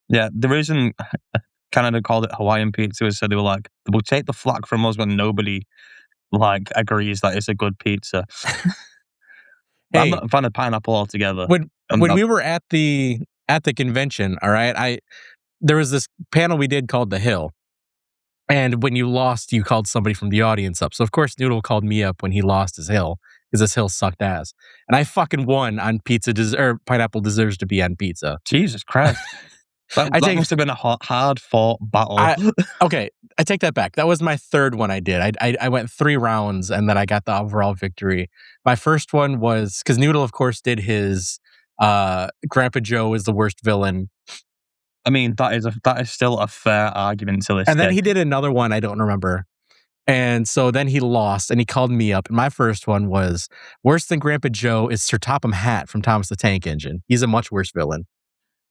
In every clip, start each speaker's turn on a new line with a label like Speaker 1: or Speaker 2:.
Speaker 1: Yeah, the reason Canada called it Hawaiian pizza is so they were like, we'll take the flack from us when nobody like agrees that it's a good pizza.
Speaker 2: Hey,
Speaker 1: I'm not a fan of pineapple altogether.
Speaker 2: When we were at the convention, all right, there was this panel we did called The Hill. And when you lost, you called somebody from the audience up. So, of course, Noodle called me up when he lost his hill, because his hill sucked ass. And I fucking won on pizza, pineapple deserves to be on pizza.
Speaker 1: Jesus Christ. That must have been a hard-fought battle.
Speaker 2: Okay, I take that back. That was my third one I did. I went 3 rounds, and then I got the overall victory. My first one was, because Noodle, of course, did his Grandpa Joe is the worst villain.
Speaker 1: I mean, that is still a fair argument to this
Speaker 2: And then
Speaker 1: day.
Speaker 2: he did another one, I don't remember. And so then he lost, and he called me up. And my first one was, worse than Grandpa Joe is Sir Topham Hatt from Thomas the Tank Engine. He's a much worse villain.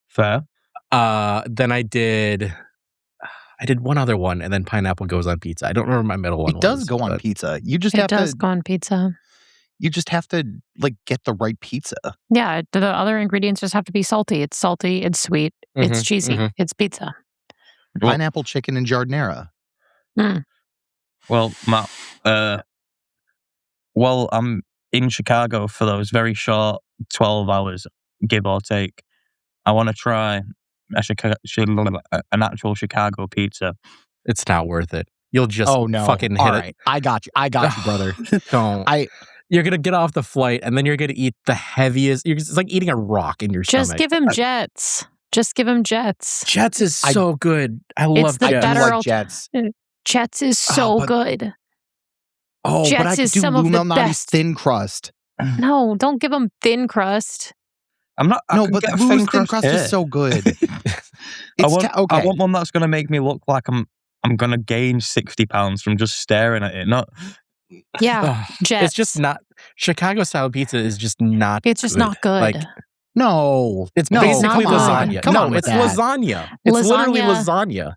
Speaker 1: Fair.
Speaker 2: Then I did one other one, and then pineapple goes on pizza. I don't remember my middle one.
Speaker 3: It does go on pizza. You just have to. It does
Speaker 4: go on pizza.
Speaker 3: You just have to get the right pizza.
Speaker 4: Yeah, the other ingredients just have to be salty. It's salty. It's sweet. It's cheesy. It's pizza.
Speaker 3: Pineapple, chicken, and giardiniera.
Speaker 1: Well, Matt, I'm in Chicago for those very short 12 hours, give or take. I want to try an actual Chicago pizza.
Speaker 2: It's not worth it. You'll just fucking hit it.
Speaker 3: I got you, brother.
Speaker 2: Don't. You're going to get off the flight, and then you're going to eat the heaviest. It's like eating a rock in your stomach.
Speaker 4: Just give him Jets. Just give him Jets.
Speaker 2: Jets is so good. I love Jets.
Speaker 3: I do like Jets.
Speaker 4: Jets is so good.
Speaker 3: Oh,
Speaker 4: Jets
Speaker 3: but I
Speaker 4: is
Speaker 3: could do
Speaker 4: some
Speaker 3: Lou
Speaker 4: of the
Speaker 3: Malnati's
Speaker 4: best.
Speaker 3: thin crust.
Speaker 4: No, don't give him thin crust.
Speaker 1: I'm not.
Speaker 3: No, but Lou's thin crust is so good.
Speaker 1: I want one that's going to make me look like I'm going to gain 60 pounds from just staring at it. Not.
Speaker 4: Yeah, Jets.
Speaker 2: It's just not. Chicago style pizza is just not.
Speaker 4: It's just not good.
Speaker 2: Like,
Speaker 3: no,
Speaker 2: it's basically lasagna. It's
Speaker 3: that.
Speaker 2: lasagna. It's literally lasagna.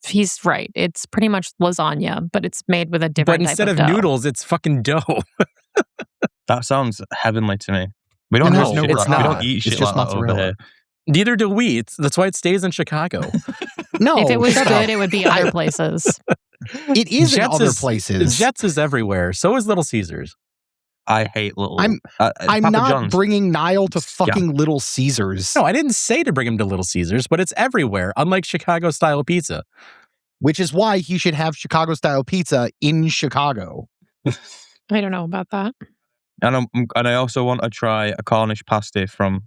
Speaker 4: He's right. It's pretty much lasagna, but it's made with a different.
Speaker 2: But instead
Speaker 4: type
Speaker 2: of
Speaker 4: dough.
Speaker 2: noodles, it's fucking dough.
Speaker 1: That sounds heavenly to me. We don't
Speaker 2: No,
Speaker 1: shit
Speaker 2: it's
Speaker 1: like,
Speaker 2: not.
Speaker 1: We don't eat shit
Speaker 3: just
Speaker 1: like that over here.
Speaker 2: Neither do we. That's why it stays in Chicago.
Speaker 3: No,
Speaker 4: if it was good, it would be other places.
Speaker 3: It is
Speaker 2: Jets
Speaker 3: in other places.
Speaker 2: Jets is everywhere. So is Little Caesars.
Speaker 1: I hate Little.
Speaker 3: I'm
Speaker 1: Papa
Speaker 3: not
Speaker 1: John's.
Speaker 3: bringing Niall to fucking Little Caesars.
Speaker 2: No, I didn't say to bring him to Little Caesars, but it's everywhere. Unlike Chicago style pizza,
Speaker 3: which is why he should have Chicago style pizza in Chicago.
Speaker 4: I don't know about that.
Speaker 1: And I also want to try a Cornish pasty from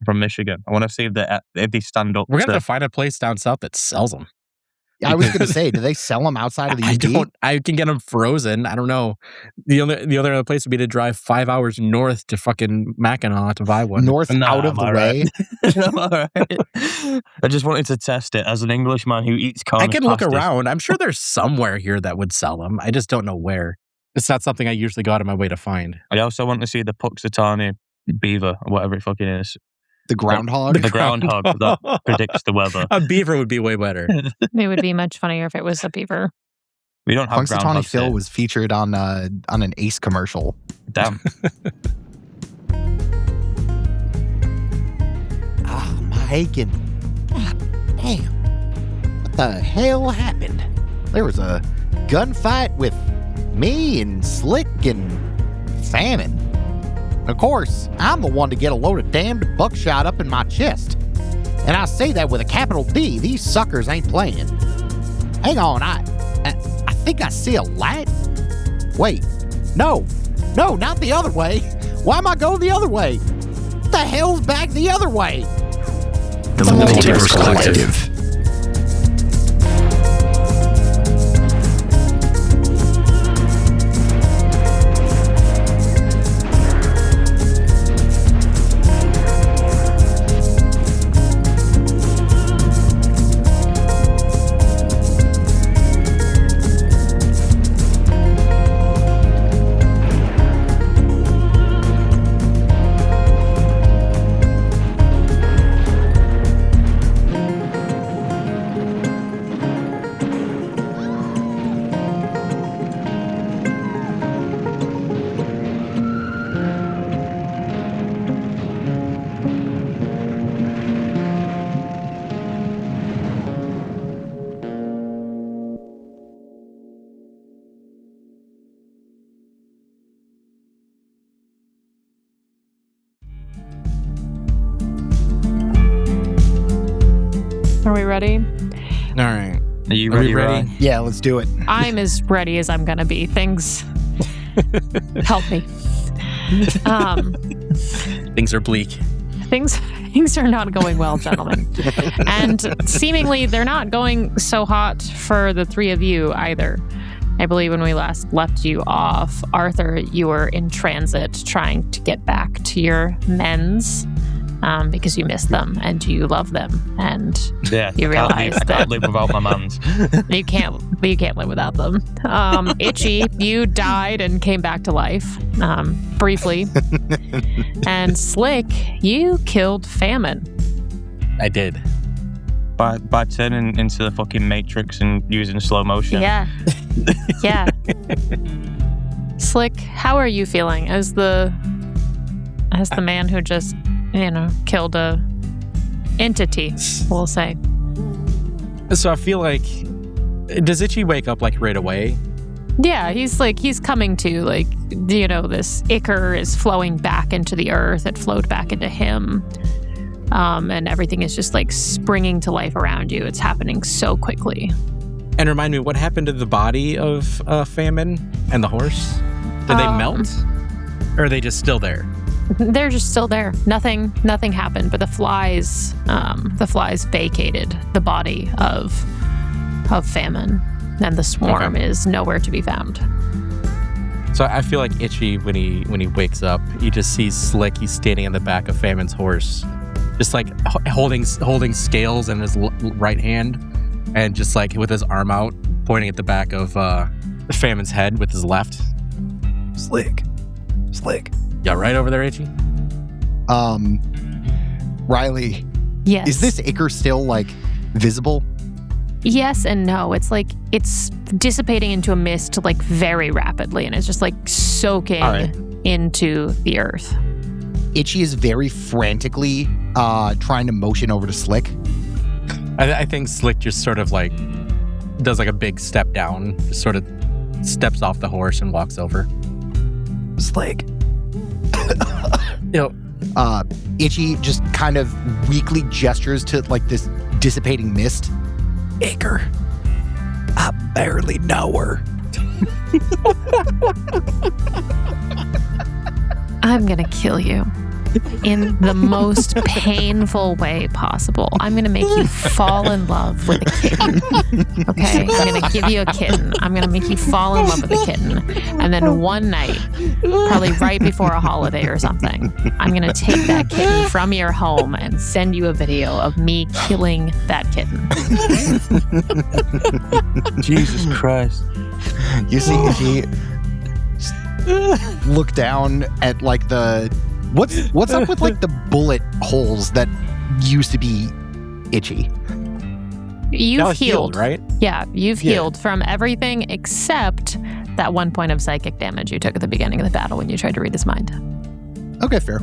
Speaker 1: Michigan. I want to see if they stand up.
Speaker 2: We're gonna have to find a place down south that sells them.
Speaker 3: I was going to say, do they sell them outside of the UP?
Speaker 2: I can get them frozen. I don't know. The other place would be to drive 5 hours north to fucking Mackinac to buy one.
Speaker 3: Out of the way.
Speaker 1: Right. I just wanted to test it as an Englishman who eats Cornish
Speaker 2: I can look
Speaker 1: pasties.
Speaker 2: around. I'm sure there's somewhere here that would sell them. I just don't know where. It's not something I usually go out of my way to find.
Speaker 1: I also want to see the Puxatawny beaver, or whatever it fucking is.
Speaker 3: The groundhog?
Speaker 1: The groundhog that predicts the weather.
Speaker 2: A beaver would be way better.
Speaker 4: It would be much funnier if it was a beaver.
Speaker 1: We don't have
Speaker 3: Punxsutawney
Speaker 1: groundhogs
Speaker 3: Phil
Speaker 1: here.
Speaker 3: was featured on an Ace commercial.
Speaker 1: Damn.
Speaker 3: My aching. God damn. What the hell happened? There was a gunfight with me and Slick and Famine. Of course, I'm the one to get a load of damned buckshot up in my chest. And I say that with a capital D. These suckers ain't playing. Hang on, I think I see a light. Wait, no, not the other way. Why am I going the other way? What the hell's back the other way?
Speaker 5: The Multiverse Collective.
Speaker 4: Are we ready?
Speaker 2: All right.
Speaker 1: Are you
Speaker 2: Are
Speaker 1: ready,
Speaker 2: we ready?
Speaker 1: Ryan?
Speaker 3: Yeah, let's do it.
Speaker 4: I'm as ready as I'm gonna be. Things help me.
Speaker 2: Things are bleak.
Speaker 4: Things are not going well, gentlemen. And seemingly they're not going so hot for the three of you either. I believe when we last left you off, Arthur, you were in transit trying to get back to your men's because you miss them and you love them. And
Speaker 1: Yeah,
Speaker 4: you realize
Speaker 1: I can't live without my mans.
Speaker 4: you can't live without them. Itchy, you died and came back to life briefly. And Slick, you killed Famine.
Speaker 2: I did.
Speaker 1: By turning into the fucking Matrix and using slow motion.
Speaker 4: Yeah. Yeah. Slick, how are you feeling as the man who just, killed a entity, we'll say?
Speaker 2: So I feel like, does Itchy wake up like right away?
Speaker 4: Yeah, he's coming to, this ichor is flowing back into the earth. It flowed back into him. And everything is just springing to life around you. It's happening so quickly.
Speaker 2: And remind me, what happened to the body of Famine and the horse? Did they melt? Or are they just still there?
Speaker 4: They're just still there. Nothing happened, but the flies vacated the body of Famine, and the swarm is nowhere to be found.
Speaker 2: So I feel like Itchy, when he wakes up, he just sees Slick. He's standing on the back of Famine's horse, just holding scales in his right hand, and just with his arm out, pointing at the back of Famine's head with his left.
Speaker 3: Slick.
Speaker 2: Yeah, right over there, Itchy.
Speaker 3: Riley.
Speaker 4: Yes.
Speaker 3: Is this ichor still visible?
Speaker 4: Yes and no. It's dissipating into a mist very rapidly, and it's just soaking into the earth.
Speaker 3: Itchy is very frantically trying to motion over to Slick.
Speaker 2: I think Slick just sort of does a big step down, just sort of steps off the horse and walks over.
Speaker 3: Slick.
Speaker 2: Yep.
Speaker 3: Itchy just kind of weakly gestures to this dissipating mist. Ichor. I barely know her.
Speaker 4: I'm gonna kill you in the most painful way possible. I'm gonna make you fall in love with a kitten. Okay? I'm gonna give you a kitten. I'm gonna make you fall in love with a kitten. And then one night, probably right before a holiday or something, I'm gonna take that kitten from your home and send you a video of me killing that kitten.
Speaker 1: Jesus Christ.
Speaker 3: You see Itchy look down at the what's up with the bullet holes that used to be Itchy?
Speaker 4: You've healed,
Speaker 2: right?
Speaker 4: Yeah, you've healed from everything except that 1 point of psychic damage you took at the beginning of the battle when you tried to read his mind.
Speaker 3: Okay, fair.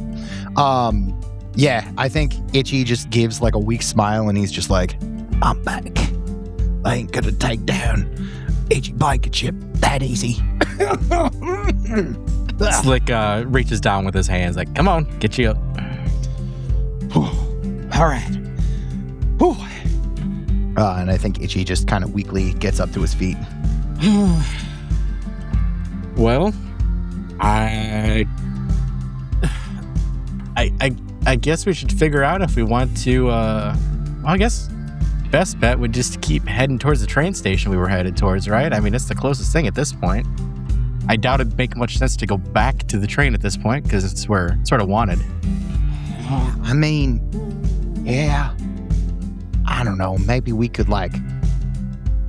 Speaker 3: Yeah, I think Itchy just gives a weak smile and he's just I'm back. I ain't gonna take down Itchy Blankenship that easy.
Speaker 2: Slick reaches down with his hands come on, get you up.
Speaker 3: All right. Whew. And I think Itchy just kind of weakly gets up to his feet.
Speaker 2: Well, I guess we should figure out if we want to, I guess best bet would just keep heading towards the train station we were headed towards, right? I mean, it's the closest thing at this point. I doubt it'd make much sense to go back to the train at this point because it's where it's sort of wanted.
Speaker 3: I mean, yeah. I don't know. Maybe we could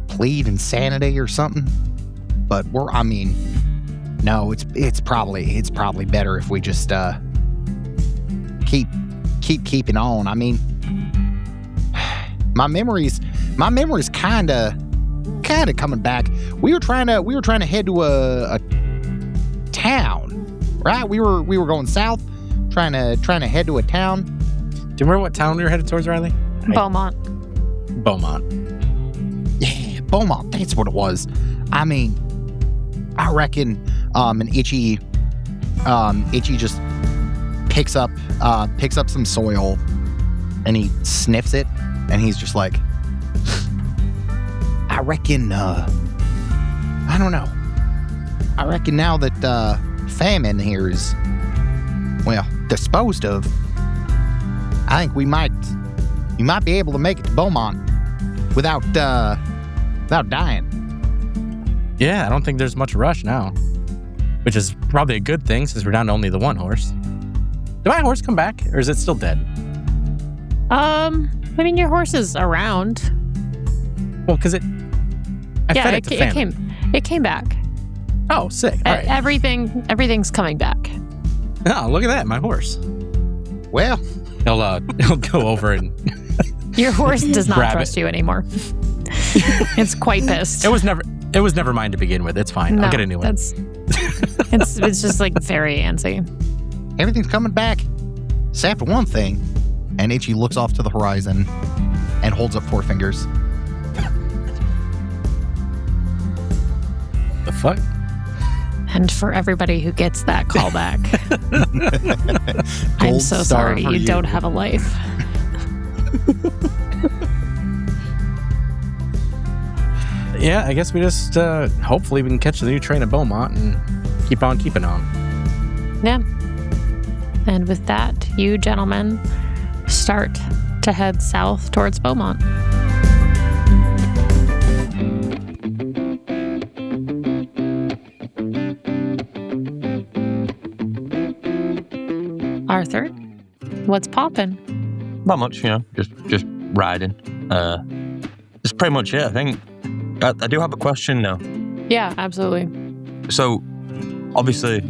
Speaker 3: plead insanity or something. But no. It's probably better if we just keep keeping on. I mean, my memory's kind of coming back. We were trying to head to a town, right? We were going south, trying to head to a town.
Speaker 2: Do you remember what town we were headed towards, Riley?
Speaker 4: Beaumont.
Speaker 3: Yeah, Beaumont. That's what it was. I mean, I reckon an Itchy just picks up some soil and he sniffs it And he's just like, I reckon, I don't know. I reckon now that Famine here is, well, disposed of, I think we might be able to make it to Beaumont without dying.
Speaker 2: Yeah, I don't think there's much rush now, which is probably a good thing since we're down to only the one horse. Did my horse come back, or is it still dead?
Speaker 4: I mean, your horse is around.
Speaker 2: Well, because I fed it to Famine.
Speaker 4: It came back.
Speaker 2: Oh, sick. All right.
Speaker 4: Everything's coming back.
Speaker 2: Oh, look at that, my horse.
Speaker 3: Well,
Speaker 2: He'll go over and
Speaker 4: Your horse does not
Speaker 2: Grab
Speaker 4: trust you anymore. It's quite pissed.
Speaker 2: It was never mine to begin with. It's fine.
Speaker 4: No,
Speaker 2: I'll get a new one.
Speaker 4: It's just like very antsy.
Speaker 3: everything's coming back. Except for one thing. And Itchy looks off to the horizon and holds up 4 fingers.
Speaker 2: The fuck?
Speaker 4: And for everybody who gets that callback, I'm
Speaker 3: Gold
Speaker 4: so
Speaker 3: star
Speaker 4: sorry
Speaker 3: for
Speaker 4: you don't have a life.
Speaker 2: Yeah, I guess we just hopefully we can catch the new train at Beaumont and keep on keeping on.
Speaker 4: Yeah. And with that, you gentlemen start to head south towards Beaumont. Arthur, what's poppin'?
Speaker 1: Not much, just riding. That's pretty much it, I think. I do have a question now.
Speaker 4: Yeah, absolutely.
Speaker 1: So, obviously,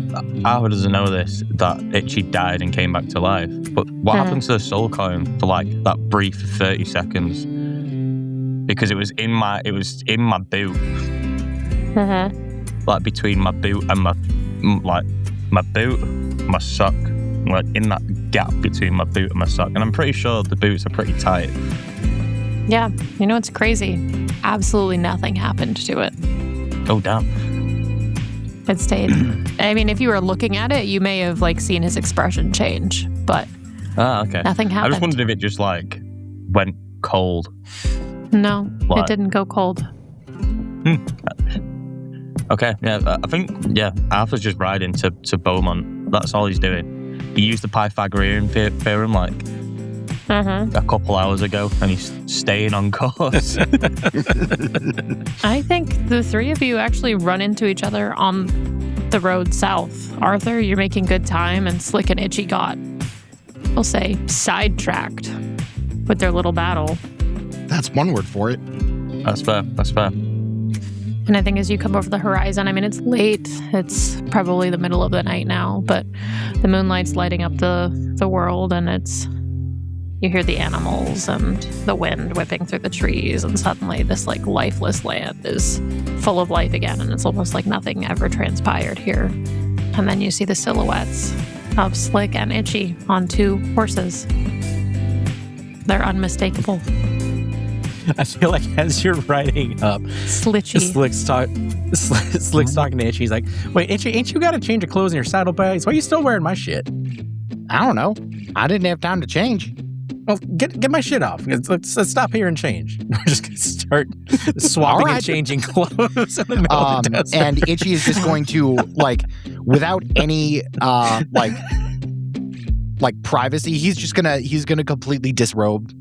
Speaker 1: Arthur doesn't know this, that Itchy died and came back to life. But what happened to the soul coin for like that brief 30 seconds? Because it was in my boot. Like between my boot and my boot, my sock. Like in that gap between my boot and my sock. And I'm pretty sure the boots are pretty tight.
Speaker 4: Yeah, you know what's crazy? Absolutely nothing happened to it.
Speaker 1: Oh, damn.
Speaker 4: It stayed. I mean, if you were looking at it, you may have like seen his expression change, but
Speaker 1: Okay.
Speaker 4: nothing happened.
Speaker 1: I just wondered if it just like went cold.
Speaker 4: No,
Speaker 1: What?
Speaker 4: it didn't go cold.
Speaker 1: Okay, yeah, I think, Arthur's just riding to Beaumont. That's all he's doing. He used the Pythagorean theorem like a couple hours ago, and he's staying on course.
Speaker 4: I think the three of you actually run into each other on the road south. Arthur, you're making good time, and Slick and Itchy got, we'll say, sidetracked with their little battle.
Speaker 3: That's one word for it.
Speaker 1: That's fair.
Speaker 4: And I think as you come over the horizon, I mean, it's late. It's probably the middle of the night now, but the moonlight's lighting up the world, and you hear the animals and the wind whipping through the trees, and suddenly this like lifeless land is full of life again, and it's almost like nothing ever transpired here. And then you see the silhouettes of Slick and Itchy on 2 horses. They're unmistakable.
Speaker 2: I feel like as you're riding up,
Speaker 4: Slitchy.
Speaker 2: Slick's talking to Itchy. He's like, wait, Itchy, ain't you got to change your clothes and your saddlebags? Why are you still wearing my shit?
Speaker 3: I don't know. I didn't have time to change.
Speaker 2: Well, get my shit off. Let's stop here and change. We're just going to start swapping and changing clothes in the middle of the desert.
Speaker 3: And Itchy is just going to, like, without any, like privacy, he's gonna completely disrobe.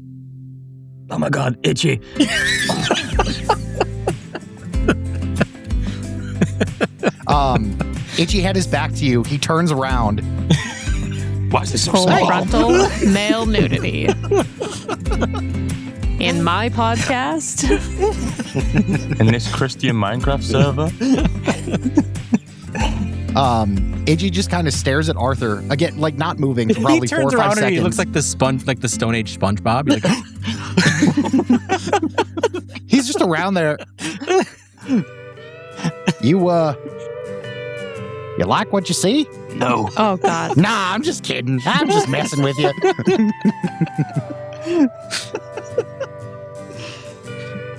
Speaker 1: Oh my God, Itchy.
Speaker 3: Itchy had his back to you. He turns around.
Speaker 1: Why is this so
Speaker 4: Full
Speaker 1: small?
Speaker 4: frontal male nudity. In my podcast.
Speaker 1: In this Christian Minecraft server?
Speaker 3: Itchy just kind of stares at Arthur again, like not moving for probably
Speaker 2: he turns
Speaker 3: 4 or 5
Speaker 2: around
Speaker 3: seconds.
Speaker 2: and he looks like the Stone Age SpongeBob. He's like,
Speaker 3: He's just around there. You like what you see?
Speaker 1: No.
Speaker 4: Oh, God.
Speaker 3: Nah, I'm just kidding. I'm just messing with you.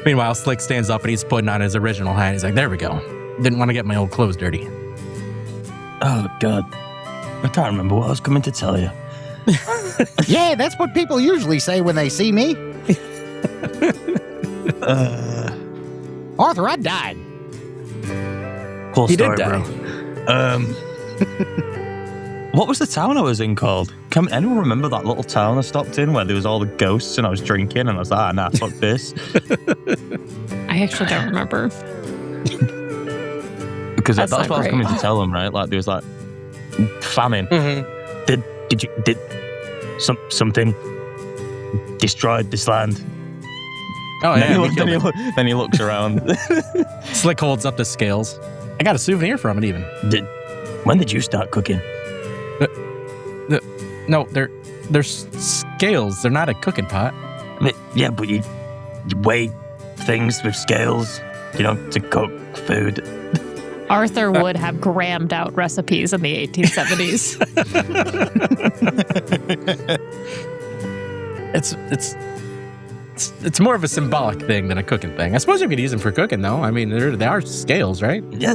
Speaker 2: Meanwhile, Slick stands up and he's putting on his original hat. He's like, there we go. Didn't want to get my old clothes dirty.
Speaker 1: Oh, God. I can't remember what I was coming to tell you.
Speaker 3: Yeah, that's what people usually say when they see me. Arthur, I died.
Speaker 1: Cool
Speaker 2: He did
Speaker 1: story,
Speaker 2: die.
Speaker 1: bro. What was the town I was in called? Can anyone remember that little town I stopped in where there was all the ghosts and I was drinking and I was like, nah, fuck this.
Speaker 4: I actually don't remember.
Speaker 1: Because
Speaker 4: That's
Speaker 1: that's
Speaker 4: not
Speaker 1: what I was
Speaker 4: great.
Speaker 1: coming to tell them, right? Like there was like famine.
Speaker 2: Mm-hmm.
Speaker 1: Did something destroyed this land?
Speaker 2: Oh,
Speaker 1: And
Speaker 2: yeah.
Speaker 1: then he looks around.
Speaker 2: Slick holds up the scales. I got a souvenir from it, even.
Speaker 1: When did you start cooking?
Speaker 2: No, they're scales. They're not a cooking pot.
Speaker 1: Yeah, but you weigh things with scales, to cook food.
Speaker 4: Arthur would have grammed out recipes in the 1870s.
Speaker 2: It's more of a symbolic thing than a cooking thing. I suppose you could use them for cooking, though. I mean, they are scales, right?
Speaker 1: Yeah,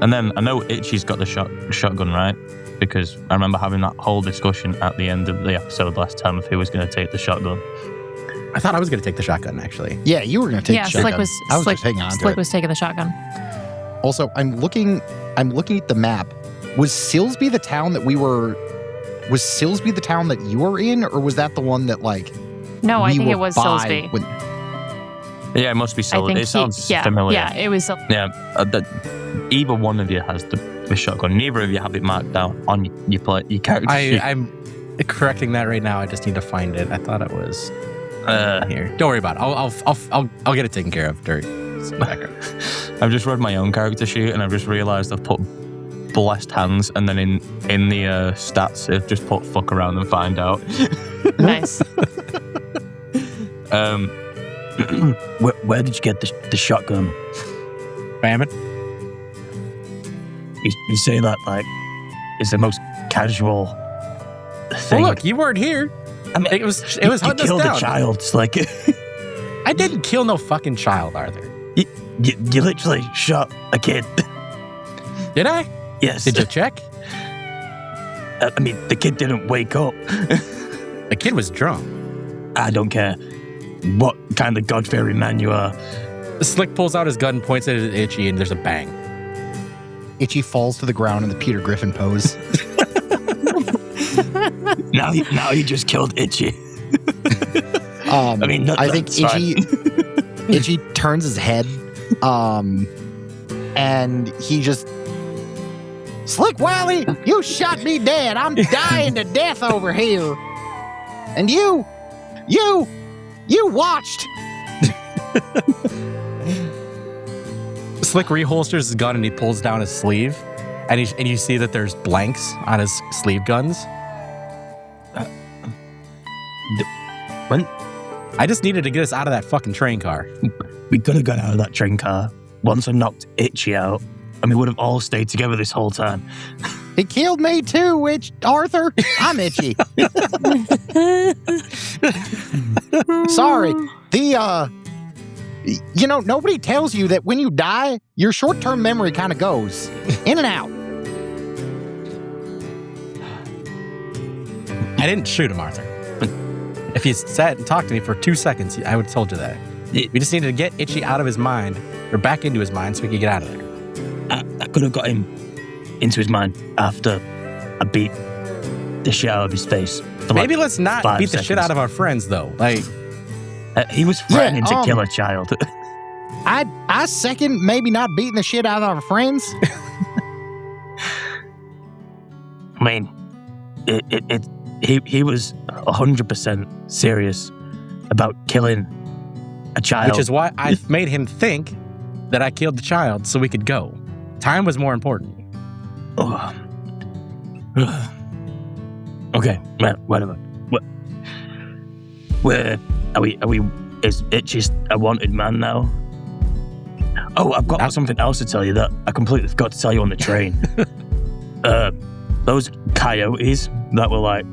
Speaker 1: And then I know Itchy's got the shotgun, right? Because I remember having that whole discussion at the end of the episode last time of who was going to take the shotgun.
Speaker 2: I thought I was going to take the shotgun, actually.
Speaker 3: Yeah, you were going to take the shotgun. I was just hanging on to
Speaker 4: Slick
Speaker 3: it.
Speaker 4: was taking the shotgun.
Speaker 3: Also, I'm looking at the map. Was Silsby the town that you were in, or was that the one that
Speaker 4: No, I
Speaker 3: we
Speaker 4: think
Speaker 3: were
Speaker 4: it was
Speaker 3: by
Speaker 4: Silsby.
Speaker 3: when-
Speaker 1: Yeah, it must be
Speaker 4: I
Speaker 1: so.
Speaker 4: think
Speaker 1: It sounds familiar.
Speaker 4: Yeah, it was.
Speaker 1: Yeah, either one of you has the shotgun. Neither of you have it marked out on your character sheet.
Speaker 2: I'm correcting that right now. I just need to find it. I thought it was
Speaker 1: Uh,
Speaker 2: here. Don't worry about it. I'll get it taken care of during some background.
Speaker 1: I've just read my own character sheet and I've just realised I've put blessed hands, and then in the stats I've just put fuck around and find out.
Speaker 4: Nice.
Speaker 1: Where did you get the shotgun?
Speaker 2: Famine.
Speaker 1: You say that like it's the most casual thing.
Speaker 2: Well, look, you weren't here.
Speaker 1: I mean,
Speaker 2: It was
Speaker 1: you
Speaker 2: hunting us
Speaker 1: killed
Speaker 2: down.
Speaker 1: a child. It's like
Speaker 2: I didn't kill no fucking child, Arthur.
Speaker 1: you literally shot a kid.
Speaker 2: Did I?
Speaker 1: Yes.
Speaker 2: Did you check?
Speaker 1: I mean, the kid didn't wake up.
Speaker 2: The kid was drunk.
Speaker 1: I don't care what kind of God-fearing man you are.
Speaker 2: Slick pulls out his gun, points it at Itchy, and there's a bang.
Speaker 3: Itchy falls to the ground in the Peter Griffin pose.
Speaker 1: Now you just killed Itchy.
Speaker 3: I think
Speaker 1: that's fine.
Speaker 3: Itchy turns his head, and he just, Slick Wiley, you shot me dead. I'm dying to death over here, and you watched.
Speaker 2: Slick reholsters his gun and he pulls down his sleeve, and you see that there's blanks on his sleeve guns.
Speaker 1: When
Speaker 2: I just needed to get us out of that fucking train car.
Speaker 1: we could have got out of that train car once I knocked Itchy out, and we would have all stayed together this whole time.
Speaker 3: He killed me too, Arthur. I'm Itchy. Sorry. Nobody tells you that when you die, your short-term memory kind of goes in and out.
Speaker 2: I didn't shoot him, Arthur. If you sat and talked to me for 2 seconds, I would have told you that. We just needed to get Itchy out of his mind, or back into his mind, so we could get out of there.
Speaker 1: I could have got him into his mind after I beat the shit out of his face.
Speaker 2: Maybe let's not
Speaker 1: 5
Speaker 2: beat the shit
Speaker 1: seconds.
Speaker 2: out of our friends, though.
Speaker 1: He was threatening to kill a child.
Speaker 3: I second maybe not beating the shit out of our friends.
Speaker 1: I mean, he was 100% serious about killing a child.
Speaker 2: Which is why I made him think that I killed the child so we could go. Time was more important.
Speaker 1: Oh. Okay, whatever. Where are we? Is Itchy's a wanted man now? Oh, I've got something else to tell you that I completely forgot to tell you on the train. Those coyotes that were like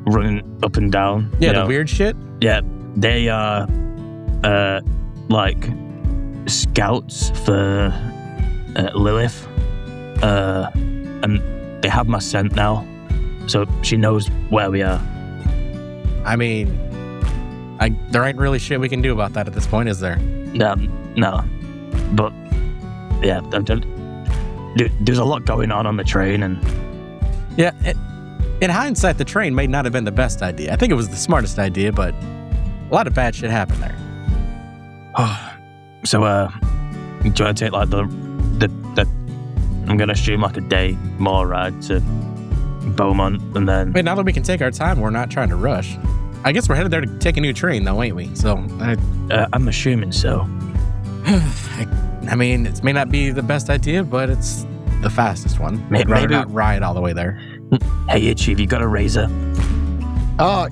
Speaker 1: running up and down.
Speaker 2: Yeah, the weird shit.
Speaker 1: Yeah, they are like scouts for Lilith, and they have my scent now, so she knows where we are.
Speaker 2: I mean, there ain't really shit we can do about that at this point, is there?
Speaker 1: No. But, yeah, there's a lot going on the train, and...
Speaker 2: Yeah, in hindsight, the train may not have been the best idea. I think it was the smartest idea, but a lot of bad shit happened there.
Speaker 1: So, do you want to take, like, the I'm going to assume, like, a day more ride to Beaumont, and then...
Speaker 2: Wait, now that we can take our time, we're not trying to rush. I guess we're headed there to take a new train, though, ain't we? So,
Speaker 1: I'm assuming so.
Speaker 2: I mean, it may not be the best idea, but it's the fastest one. I'd rather not ride all the way there.
Speaker 1: Hey, Itchy, have you got a razor?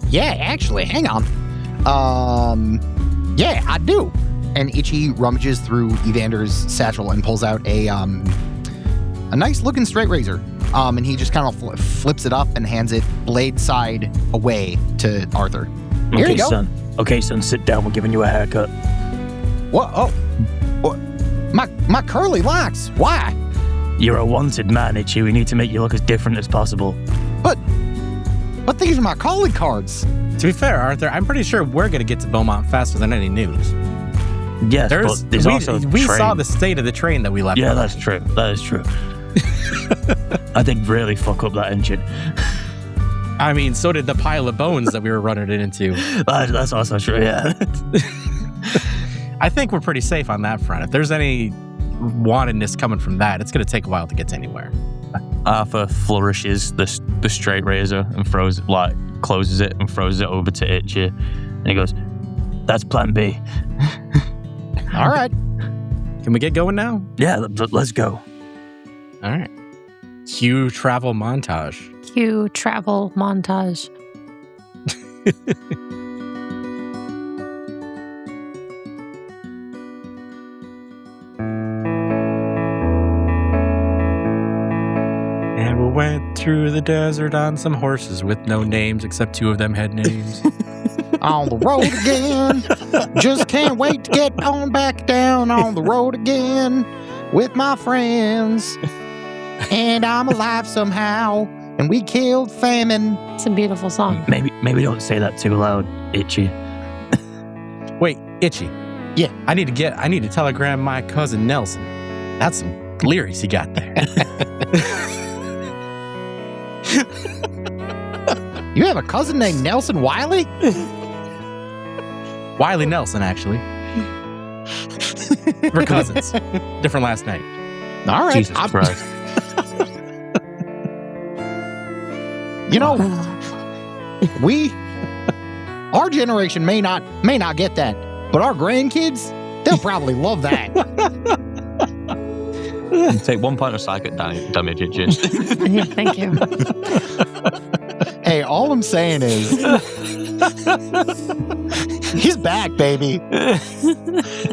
Speaker 3: Yeah, actually, hang on. Yeah, I do. And Itchy rummages through Evander's satchel and pulls out a nice looking straight razor. And he just kind of flips it up and hands it blade side away to Arthur. Here you go.
Speaker 1: Okay, son, sit down. We're giving you a haircut.
Speaker 3: What? Oh, what? My curly locks. Why?
Speaker 1: You're a wanted man, Itchy. We need to make you look as different as possible.
Speaker 3: But these are my calling cards.
Speaker 2: To be fair, Arthur, I'm pretty sure we're going to get to Beaumont faster than any news.
Speaker 1: Yes, but there's also
Speaker 2: we saw the state of the train that we left.
Speaker 1: Yeah, that's true. That is true. I did really fuck up that engine.
Speaker 2: I mean, so did the pile of bones that we were running it into.
Speaker 1: That's also true, yeah.
Speaker 2: I think we're pretty safe on that front. If there's any wantedness coming from that, it's going to take a while to get to anywhere.
Speaker 1: Arthur flourishes the straight razor and closes it and throws it over to Itchy. And he goes, "That's plan B."
Speaker 3: All right.
Speaker 2: Can we get going now?
Speaker 1: Yeah, let's go.
Speaker 2: All right. Cue travel montage.
Speaker 4: Cue travel montage.
Speaker 2: And we went through the desert on some horses with no names, except two of them had names.
Speaker 3: On the road again. Just can't wait to get on back down on the road again with my friends. And I'm alive somehow. And we killed Famine.
Speaker 4: It's a beautiful song.
Speaker 1: Maybe don't say that too loud, Itchy.
Speaker 2: Wait, Itchy.
Speaker 3: Yeah.
Speaker 2: I need to telegram my cousin Nelson. That's some lyrics he got there.
Speaker 3: You have a cousin named Nelson Wiley?
Speaker 2: Wiley Nelson, actually. We're cousins. Different last name.
Speaker 3: All right.
Speaker 1: Jesus Christ.
Speaker 3: You know, our generation may not get that, but our grandkids, they'll probably love that.
Speaker 1: Take 1 point of psychic damage, Itchy.
Speaker 4: Yeah, thank you.
Speaker 3: Hey, all I'm saying is, he's back, baby.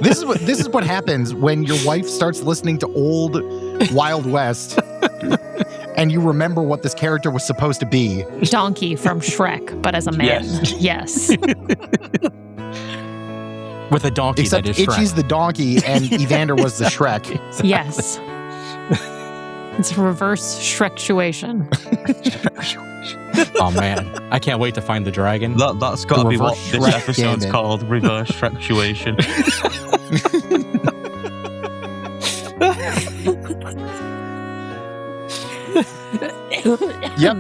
Speaker 3: This is what happens when your wife starts listening to old Wild West. And you remember what this character was supposed to be.
Speaker 4: Donkey from Shrek, but as a man. Yes.
Speaker 2: With a donkey.
Speaker 3: Except
Speaker 2: that is Shrek.
Speaker 3: Itchy's the donkey and Evander was the Shrek.
Speaker 4: Yes. It's a reverse Shrek-tuation.
Speaker 2: Oh man, I can't wait to find the dragon.
Speaker 1: That's got to be what this
Speaker 3: Shrek
Speaker 1: episode's
Speaker 3: Gammon.
Speaker 1: called, reverse Shrek-tuation.
Speaker 3: Yep.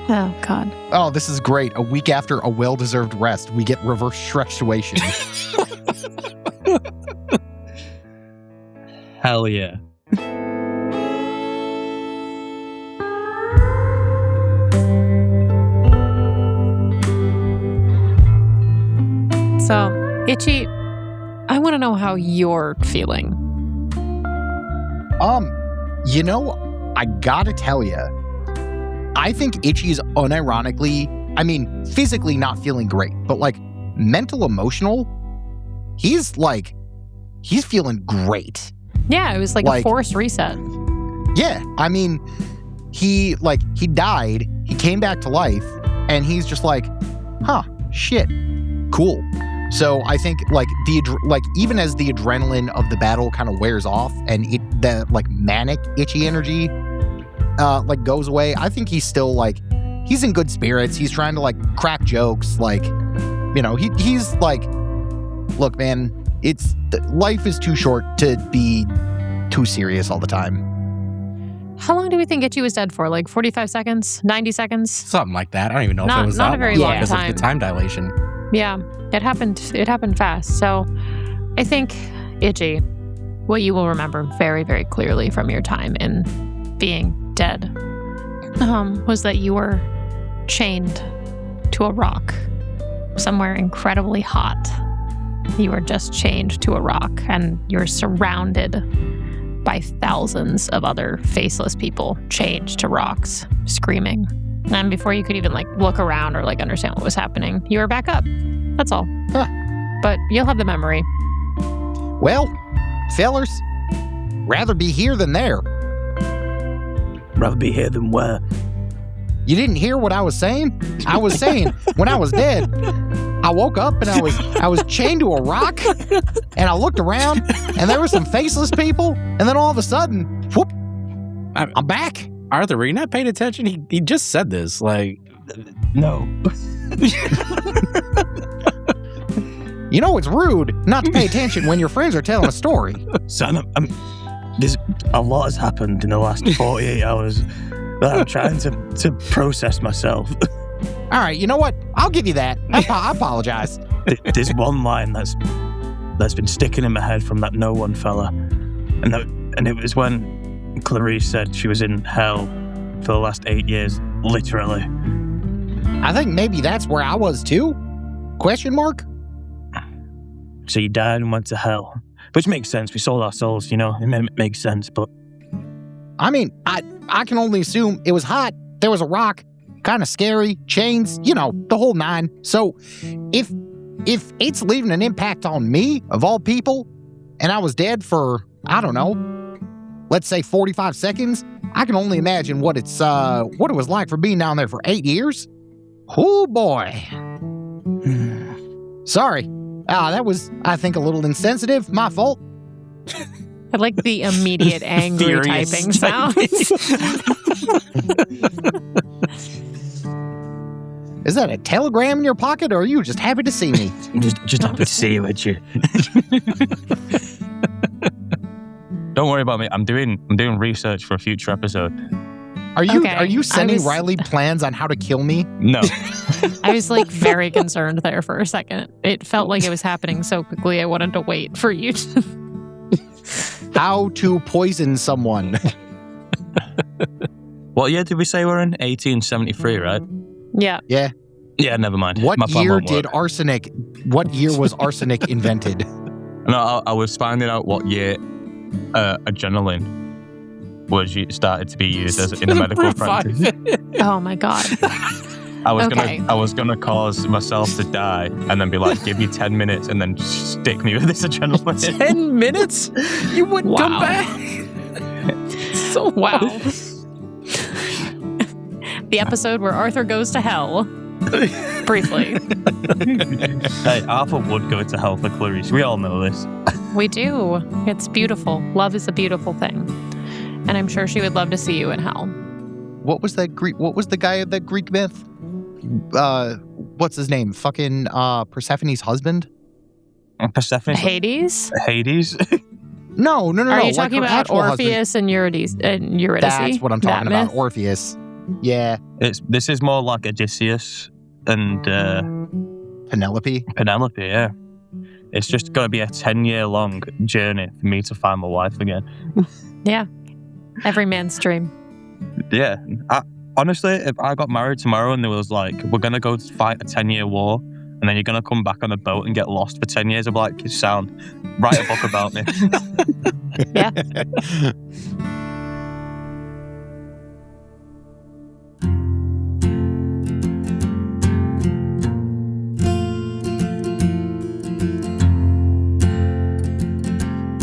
Speaker 4: Oh, God.
Speaker 3: Oh, this is great. A week after a well-deserved rest, we get reverse Shrek-tuation.
Speaker 1: Hell yeah.
Speaker 4: So, Itchy, I want to know how you're feeling.
Speaker 3: You know, I gotta tell you, I think Itchy is unironically, I mean, physically not feeling great, but like mental, emotional, he's feeling great.
Speaker 4: Yeah, it was like a forced reset.
Speaker 3: Yeah, I mean, he died, he came back to life, and he's just like, huh, shit, cool. So I think even as the adrenaline of the battle kind of wears off and the manic Itchy energy goes away, I think he's still he's in good spirits. He's trying to like crack jokes. Like, you know, he's like, look, man, life is too short to be too serious all the time.
Speaker 4: How long do we think Itchy was dead for? Like 45 seconds? 90 seconds?
Speaker 2: Something like that. I don't even know if
Speaker 4: Not-
Speaker 2: it was
Speaker 4: not
Speaker 2: that
Speaker 4: a very
Speaker 2: long
Speaker 3: long
Speaker 2: because of
Speaker 4: time.
Speaker 2: the time dilation.
Speaker 4: Yeah, it happened fast. So I think, Itchy, what you will remember very, very clearly from your time in being dead was that you were chained to a rock somewhere incredibly hot. You were just chained to a rock, and you're surrounded by thousands of other faceless people chained to rocks, screaming. And before you could even like look around or like understand what was happening, you were back up. That's all.
Speaker 3: Huh.
Speaker 4: But you'll have the memory.
Speaker 3: Well, fellers, rather be here than there.
Speaker 5: Rather be here than where?
Speaker 3: You didn't hear what I was saying? I was saying when I was dead, I woke up and I was chained to a rock, and I looked around and there were some faceless people, and then all of a sudden, whoop, I'm back.
Speaker 2: Arthur, were you not paying attention? He just said this. Like,
Speaker 5: No.
Speaker 3: You know it's rude not to pay attention when your friends are telling a story.
Speaker 5: Son, there's a lot has happened in the last 48 hours that I'm trying to process myself.
Speaker 3: All right, you know what? I'll give you that. I apologize.
Speaker 5: There's one line that's been sticking in my head from that no one fella, and it was when Clarice said she was in hell for the last 8 years, literally.
Speaker 3: I think maybe that's where I was too? Question mark?
Speaker 5: So you died and went to hell, which makes sense. We sold our souls, you know. It makes sense, but
Speaker 3: I mean, I can only assume it was hot. There was a rock, kind of scary, chains, you know, the whole nine. So if it's leaving an impact on me, of all people, and I was dead for, I don't know, let's say 45 seconds, I can only imagine what it was like for being down there for 8 years. Oh boy. Sorry. That was, I think, a little insensitive. My fault.
Speaker 4: I like the immediate angry
Speaker 2: Furious
Speaker 4: typing sound.
Speaker 3: Is that a telegram in your pocket, or are you just happy to see me?
Speaker 5: just happy to see you, Richard.
Speaker 1: Don't worry about me. I'm doing research for a future episode.
Speaker 3: Are you
Speaker 4: Okay,
Speaker 3: sending
Speaker 4: I was-
Speaker 3: Riley plans on how to kill me?
Speaker 1: No.
Speaker 4: I was like very concerned there for a second. It felt like it was happening so quickly. I wanted to wait for you to.
Speaker 3: How to poison someone?
Speaker 1: What year did we say we're in? 1873, right?
Speaker 4: Yeah.
Speaker 3: Yeah.
Speaker 1: Yeah, never mind.
Speaker 3: What
Speaker 1: My plan
Speaker 3: year
Speaker 1: won't work.
Speaker 3: What year was arsenic invented?
Speaker 1: No, I was finding out what year adrenaline started to be used in a medical practice.
Speaker 4: Oh my God.
Speaker 1: I
Speaker 4: Okay.
Speaker 1: was gonna cause myself to die and then be like, give me 10 minutes and then stick me with this adrenaline.
Speaker 2: 10 minutes? You wouldn't come
Speaker 4: Wow.
Speaker 2: back? So
Speaker 4: Wow. The episode where Arthur goes to hell. Briefly.
Speaker 1: Hey, Arthur would go to hell for Clarice. We all know this.
Speaker 4: We do. It's beautiful. Love is a beautiful thing. And I'm sure she would love to see you in hell.
Speaker 3: What was the guy of that Greek myth? What's his name? Fucking Persephone's husband?
Speaker 1: Persephone?
Speaker 4: Hades?
Speaker 1: Hades?
Speaker 3: No.
Speaker 4: Are you
Speaker 3: like
Speaker 4: talking
Speaker 3: her
Speaker 4: about
Speaker 3: actual husband.
Speaker 4: Orpheus and Eurydice?
Speaker 3: That's what I'm talking
Speaker 4: That
Speaker 3: about.
Speaker 4: myth?
Speaker 3: Orpheus. Yeah.
Speaker 1: This is more like Odysseus and
Speaker 3: Penelope.
Speaker 1: Penelope, yeah. It's just going to be a 10-year long journey for me to find my wife again.
Speaker 4: Yeah. Every man's dream.
Speaker 1: Yeah. Honestly, if I got married tomorrow and there was like, we're going to go fight a 10-year war and then you're going to come back on a boat and get lost for 10 years, I'd be like, sound, write a book about me.
Speaker 4: Yeah.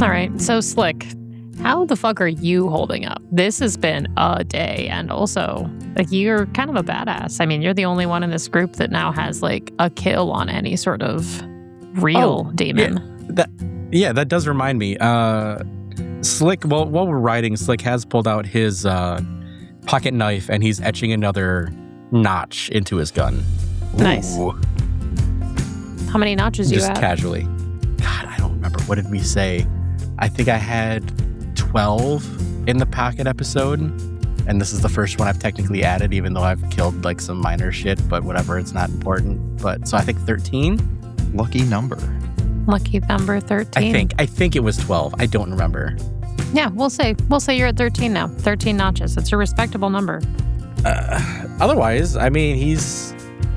Speaker 4: All right, so Slick, how the fuck are you holding up? This has been a day, and also, like, you're kind of a badass. I mean, you're the only one in this group that now has, like, a kill on any sort of real demon.
Speaker 2: Yeah, that does remind me. Slick, well, while we're riding, Slick has pulled out his pocket knife and he's etching another notch into his gun.
Speaker 4: Nice.
Speaker 3: Ooh.
Speaker 4: How many notches do you
Speaker 2: Just
Speaker 4: have?
Speaker 2: casually. God, I don't remember. What did we say? I think I had 12 in the pocket episode. And this is the first one I've technically added, even though I've killed like some minor shit, but whatever, it's not important. But so I think 13.
Speaker 3: Lucky number.
Speaker 4: Lucky number 13.
Speaker 2: I think it was 12. I don't remember.
Speaker 4: Yeah, we'll say you're at 13 now. 13 notches. It's a respectable number.
Speaker 2: Otherwise, I mean,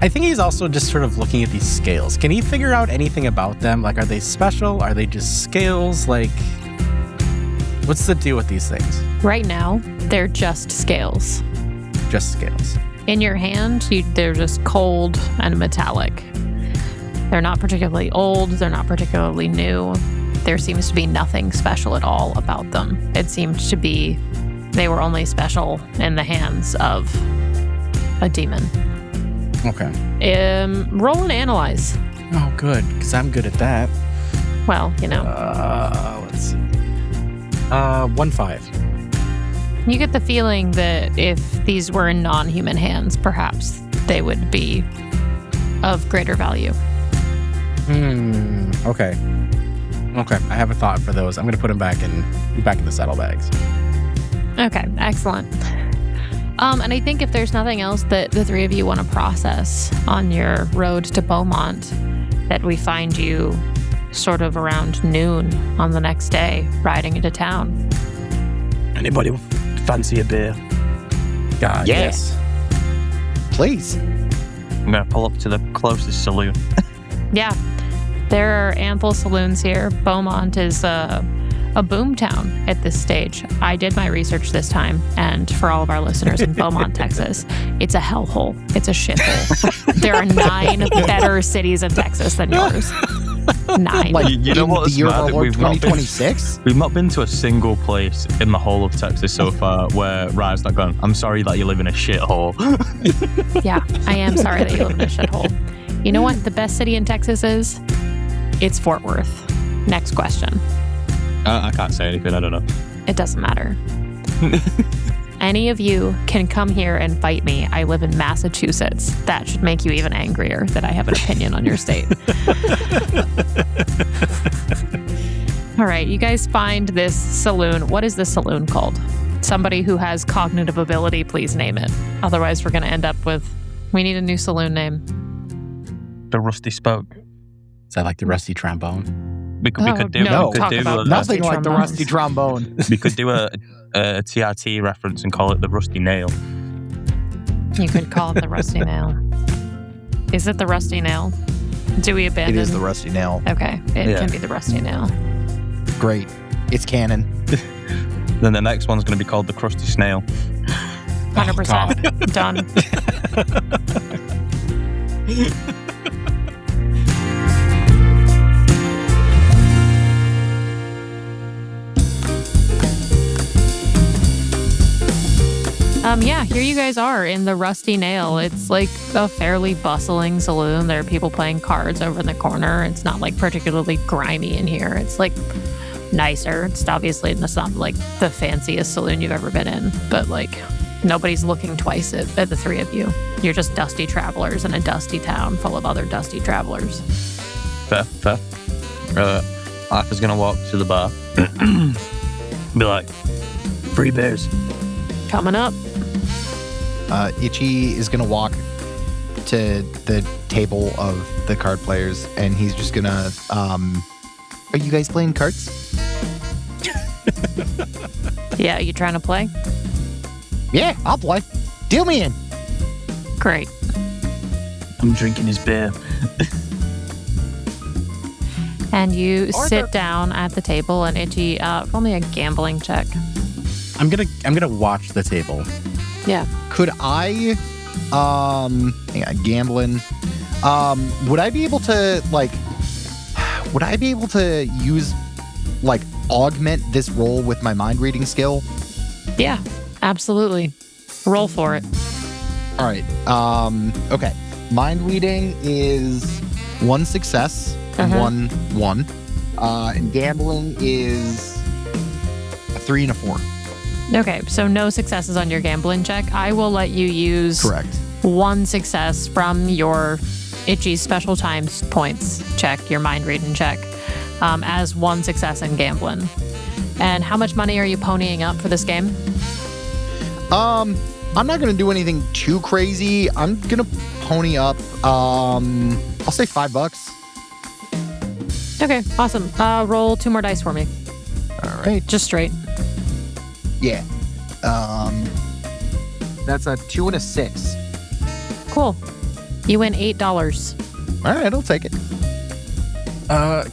Speaker 2: I think he's also just sort of looking at these scales. Can he figure out anything about them? Like, are they special? Are they just scales? Like, what's the deal with these things?
Speaker 4: Right now, they're just scales.
Speaker 2: Just scales.
Speaker 4: In your hand, they're just cold and metallic. They're not particularly old. They're not particularly new. There seems to be nothing special at all about them. It seemed to be they were only special in the hands of a demon.
Speaker 2: Okay.
Speaker 4: Roll and analyze.
Speaker 2: Oh, good, because I'm good at that.
Speaker 4: Well,
Speaker 2: Let's see. 1-5.
Speaker 4: You get the feeling that if these were in non-human hands, perhaps they would be of greater value.
Speaker 2: Okay. Okay, I have a thought for those. I'm going to put them back in the saddlebags.
Speaker 4: Okay, excellent. And I think if there's nothing else that the three of you want to process on your road to Beaumont, that we find you sort of around noon on the next day, riding into town.
Speaker 5: Anybody fancy a beer?
Speaker 2: God,
Speaker 3: Yeah.
Speaker 2: yes.
Speaker 3: Please.
Speaker 1: I'm going to pull up to the closest saloon.
Speaker 4: Yeah, there are ample saloons here. Beaumont is a boom town at this stage. I did my research this time, and for all of our listeners in Beaumont, Texas, it's a hellhole. It's a shithole. There are 9 better cities in Texas than yours. 9.
Speaker 3: Like,
Speaker 1: You know
Speaker 3: in
Speaker 1: what
Speaker 3: the
Speaker 1: is
Speaker 3: year of
Speaker 1: mad?
Speaker 3: our Lord
Speaker 1: We've not been-
Speaker 3: 2026?
Speaker 1: We've not been to a single place in the whole of Texas so far where Ryan's not gone, I'm sorry that you live in a shithole.
Speaker 4: Yeah, I am sorry that you live in a shithole. You know what the best city in Texas is? It's Fort Worth. Next question.
Speaker 1: I can't say anything, I don't know.
Speaker 4: It doesn't matter. Any of you can come here and fight me. I live in Massachusetts. That should make you even angrier that I have an opinion on your state. All right, you guys find this saloon. What is this saloon called? Somebody who has cognitive ability, please name it. Otherwise, we're going to end up with, we need a new saloon name.
Speaker 1: The Rusty Spoke.
Speaker 2: Is that like the rusty trombone?
Speaker 1: We could do
Speaker 4: talk about
Speaker 1: a,
Speaker 3: Nothing like the
Speaker 4: trombones.
Speaker 3: rusty trombone.
Speaker 1: we could do a TRT reference and call it the Rusty Nail.
Speaker 4: You could call it the Rusty Nail. Is it the Rusty Nail? Do we abandon?
Speaker 3: It is the rusty nail.
Speaker 4: Okay, it
Speaker 1: Yeah.
Speaker 4: can be the Rusty Nail.
Speaker 3: Great. It's canon.
Speaker 1: Then the next one's going to be called the Crusty Snail.
Speaker 4: 100% done. Yeah, here you guys are in the Rusty Nail. It's like a fairly bustling saloon. There are people playing cards over in the corner. It's not like particularly grimy in here. It's like nicer. It's obviously not like the fanciest saloon you've ever been in, but like nobody's looking twice at the three of you. You're just dusty travelers in a dusty town full of other dusty travelers.
Speaker 1: Fair. Arthur's going to walk to the bar. Be like, free beers.
Speaker 4: Coming up.
Speaker 3: Itchy is going to walk to the table of the card players, and he's just going to... are you guys playing cards?
Speaker 4: Yeah, you trying to play?
Speaker 3: Yeah, I'll play. Deal me in.
Speaker 4: Great.
Speaker 5: I'm drinking his beer.
Speaker 4: And you sit down at the table, and Itchy, roll me a gambling check.
Speaker 2: I'm gonna watch the table.
Speaker 4: Yeah.
Speaker 3: Could I... hang on, gambling. Would I be able to, like... Would I be able to use, like, augment this roll with my mind reading skill?
Speaker 4: Yeah, absolutely. Roll for it.
Speaker 3: All right. Okay. Mind reading is 1 success and 1. And gambling is a 3 and a 4.
Speaker 4: Okay, so no successes on your gambling check. I will let you use
Speaker 3: Correct.
Speaker 4: 1 success from your Itchy special times points check, your mind reading check, as 1 success in gambling. And how much money are you ponying up for this game?
Speaker 3: I'm not gonna do anything too crazy. I'm gonna pony up. I'll say $5.
Speaker 4: Okay, awesome. Roll 2 more dice for me.
Speaker 3: All right.
Speaker 4: Just straight.
Speaker 3: Yeah. That's a 2 and a 6.
Speaker 4: Cool. You win $8.
Speaker 3: All right, I'll take it.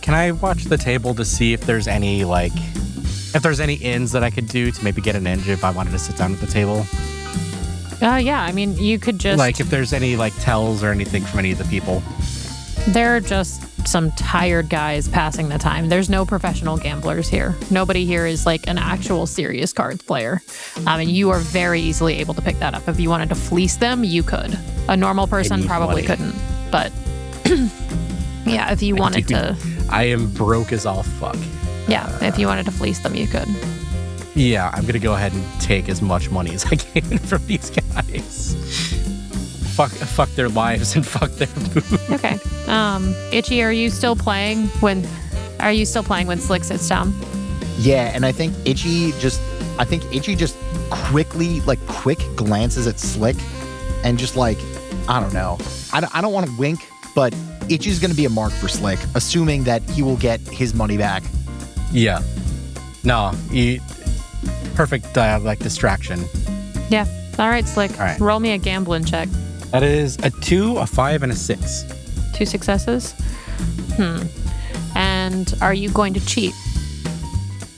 Speaker 2: Can I watch the table to see if there's any if there's any ins that I could do to maybe get an edge if I wanted to sit down at the table?
Speaker 4: Yeah, I mean, you could just...
Speaker 2: If there's any tells or anything from any of the people.
Speaker 4: They're just some tired guys passing the time. There's no professional gamblers here. Nobody here is an actual serious cards player. And you are very easily able to pick that up. If you wanted to fleece them, you could. A normal person probably couldn't. But yeah, if you wanted to...
Speaker 2: I am broke as all fuck.
Speaker 4: Yeah, if you wanted to fleece them, you could.
Speaker 2: Yeah, I'm going to go ahead and take as much money as I can from these guys. Fuck their lives and fuck their food.
Speaker 4: Okay. Itchy, are you still playing when Slick sits down?
Speaker 3: Yeah, and I think Itchy just quickly, quick glances at Slick and just I don't know. I don't want to wink, but Itchy's going to be a mark for Slick, assuming that he will get his money back.
Speaker 2: Yeah. No, perfect distraction.
Speaker 4: Yeah. All right, Slick.
Speaker 2: All right.
Speaker 4: Roll me a gambling check.
Speaker 2: That is a 2, a 5, and a 6.
Speaker 4: 2 successes? And are you going to cheat?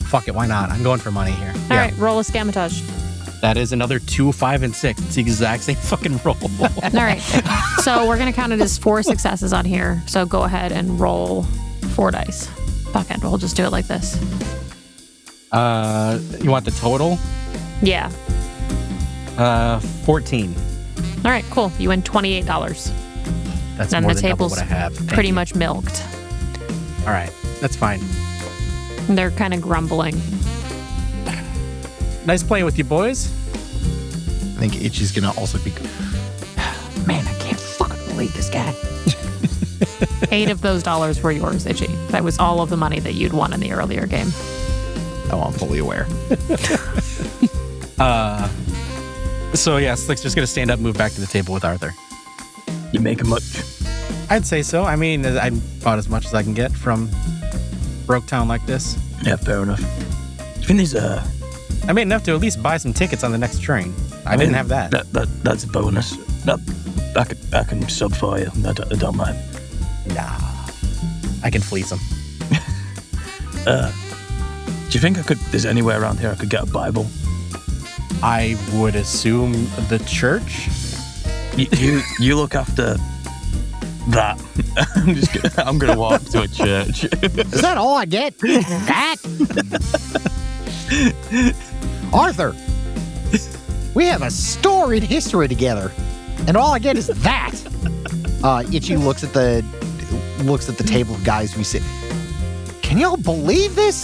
Speaker 2: Fuck it, why not? I'm going for money here.
Speaker 4: All right, roll a scamatage.
Speaker 2: That is another 2, 5, and 6. It's the exact same fucking roll.
Speaker 4: All right. So we're going to count it as 4 successes on here. So go ahead and roll 4 dice. Fuck it, we'll just do it like this.
Speaker 2: You want the total?
Speaker 4: Yeah.
Speaker 2: 14.
Speaker 4: All right, cool. You win $28.
Speaker 2: That's
Speaker 4: and
Speaker 2: more
Speaker 4: the
Speaker 2: than double
Speaker 4: table's
Speaker 2: what I have. Thank
Speaker 4: pretty
Speaker 2: you.
Speaker 4: much milked.
Speaker 2: All right, that's fine.
Speaker 4: They're kind of grumbling.
Speaker 2: Nice playing with you, boys.
Speaker 3: I think Itchy's going to also be... Man, I can't fucking believe this guy.
Speaker 4: 8 of those dollars were yours, Itchy. That was all of the money that you'd won in the earlier game.
Speaker 3: Oh, I'm fully aware.
Speaker 2: So yeah, Slick's just gonna stand up, move back to the table with Arthur.
Speaker 5: You making much?
Speaker 2: I'd say so. I mean, I bought as much as I can get from broke town like this.
Speaker 5: Yeah, fair enough. Do you think there's
Speaker 2: I made enough to at least buy some tickets on the next train. I didn't have that.
Speaker 5: That's a bonus. I can sub for you. I don't mind.
Speaker 2: Nah, I can fleece them.
Speaker 5: Do you think there's anywhere around here I could get a Bible?
Speaker 2: I would assume the church.
Speaker 5: You look after that. I'm gonna walk to a church.
Speaker 3: Is that all I get? That? Arthur, we have a storied history together, and all I get is that. Itchy looks at the table of guys we sit. Can y'all believe this?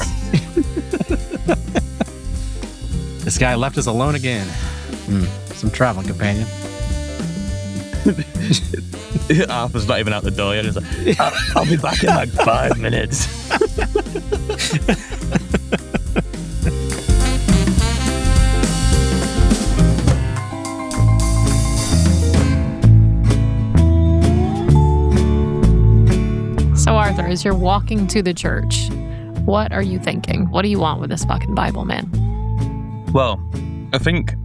Speaker 2: This guy left us alone again. Some traveling companion.
Speaker 1: Arthur's not even out the door yet. He's like,
Speaker 5: I'll be back in 5 minutes.
Speaker 4: So Arthur, as you're walking to the church, what are you thinking? What do you want with this fucking Bible, man?
Speaker 1: well, I think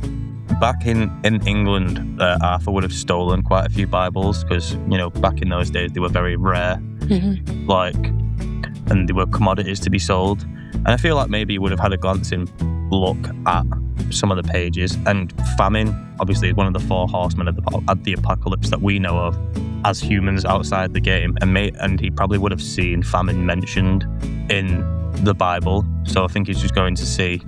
Speaker 1: back in England, Arthur would have stolen quite a few Bibles because, you know, back in those days, they were very rare, and they were commodities to be sold. And I feel like maybe he would have had a glancing look at some of the pages. And Famine, obviously, is one of the 4 horsemen of the apocalypse that we know of as humans outside the game. And he probably would have seen Famine mentioned in the Bible. So I think he's just going to see,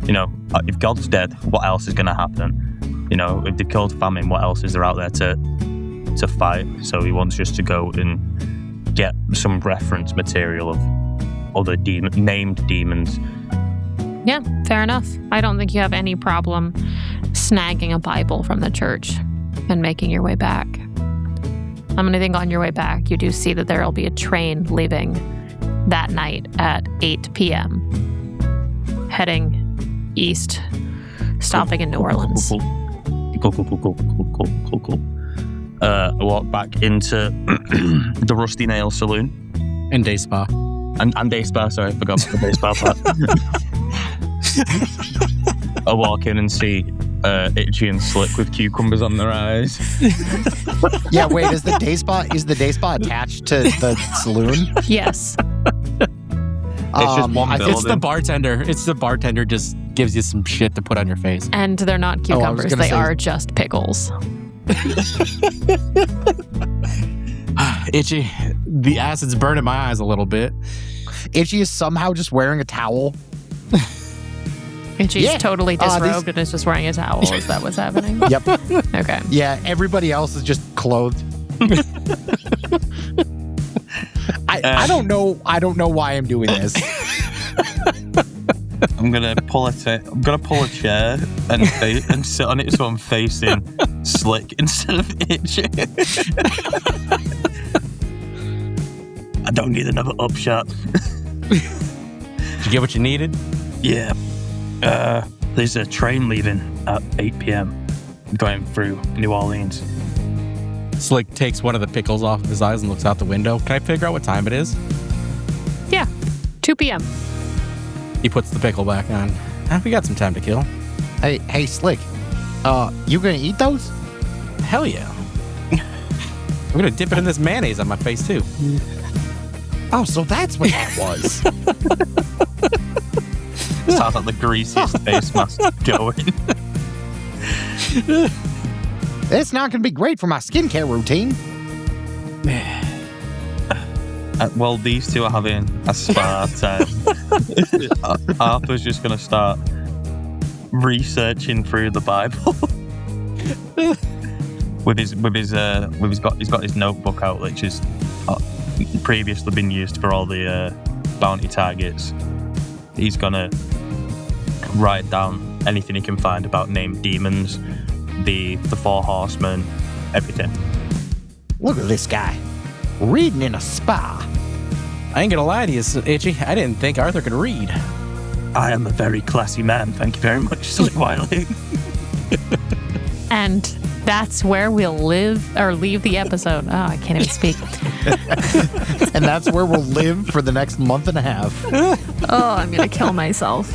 Speaker 1: you know, if God's dead, what else is going to happen? You know, if they killed Famine, what else is there out there to fight? So he wants just to go and get some reference material of other named demons.
Speaker 4: Yeah, fair enough. I don't think you have any problem snagging a Bible from the church. and making your way back. I'm going to think on your way back, you do see that there will be a train leaving that night at 8 p.m., heading east, stopping in New Orleans.
Speaker 1: Cool. I walk back into the Rusty Nail Saloon.
Speaker 2: And day spa.
Speaker 1: And day spa, sorry, I forgot the day spa part. I walk in and see Itchy and Slick with cucumbers on their eyes.
Speaker 3: Yeah, wait, is the day spa attached to the saloon?
Speaker 4: Yes.
Speaker 1: It's just one building.
Speaker 2: It's the bartender. Just gives you some shit to put on your face.
Speaker 4: And they're not cucumbers, they are just pickles.
Speaker 2: Itchy, the acid's burning my eyes a little bit.
Speaker 3: Itchy is somehow just wearing a towel.
Speaker 4: And she's totally disrobed and is just wearing a towel. Is that what's happening?
Speaker 3: Yep.
Speaker 4: Okay.
Speaker 3: Yeah, everybody else is just clothed. I don't know why I'm doing this.
Speaker 1: I'm gonna pull a chair and sit on it so I'm facing Slick instead of Itchy.
Speaker 5: I don't need another upshot.
Speaker 2: Did you get what you needed?
Speaker 5: Yeah. There's a train leaving at 8 p.m. going through New Orleans.
Speaker 2: Slick takes one of the pickles off of his eyes and looks out the window. Can I figure out what time it is?
Speaker 4: Yeah. 2 p.m.
Speaker 2: He puts the pickle back on. We got some time to kill.
Speaker 3: Hey, Slick. You gonna eat those?
Speaker 2: Hell yeah. I'm gonna dip it in this mayonnaise on my face too.
Speaker 3: Oh, so that's what that was.
Speaker 1: Sounds like the greasiest face mask going.
Speaker 3: It's not gonna be great for my skincare routine.
Speaker 1: Well, these two are having a spa time. Arthur's just gonna start researching through the Bible. He's got his notebook out, which is previously been used for all the bounty targets. He's gonna write down anything he can find about named demons, the 4 horsemen, everything.
Speaker 3: Look at this guy, reading in a spa.
Speaker 2: I ain't gonna lie to you, Itchy. I didn't think Arthur could read.
Speaker 5: I am a very classy man. Thank you very much, Slick Wiley.
Speaker 4: And that's where we'll leave the episode. Oh, I can't even speak.
Speaker 3: And that's where we'll live for the next month and a half.
Speaker 4: Oh, I'm gonna kill myself.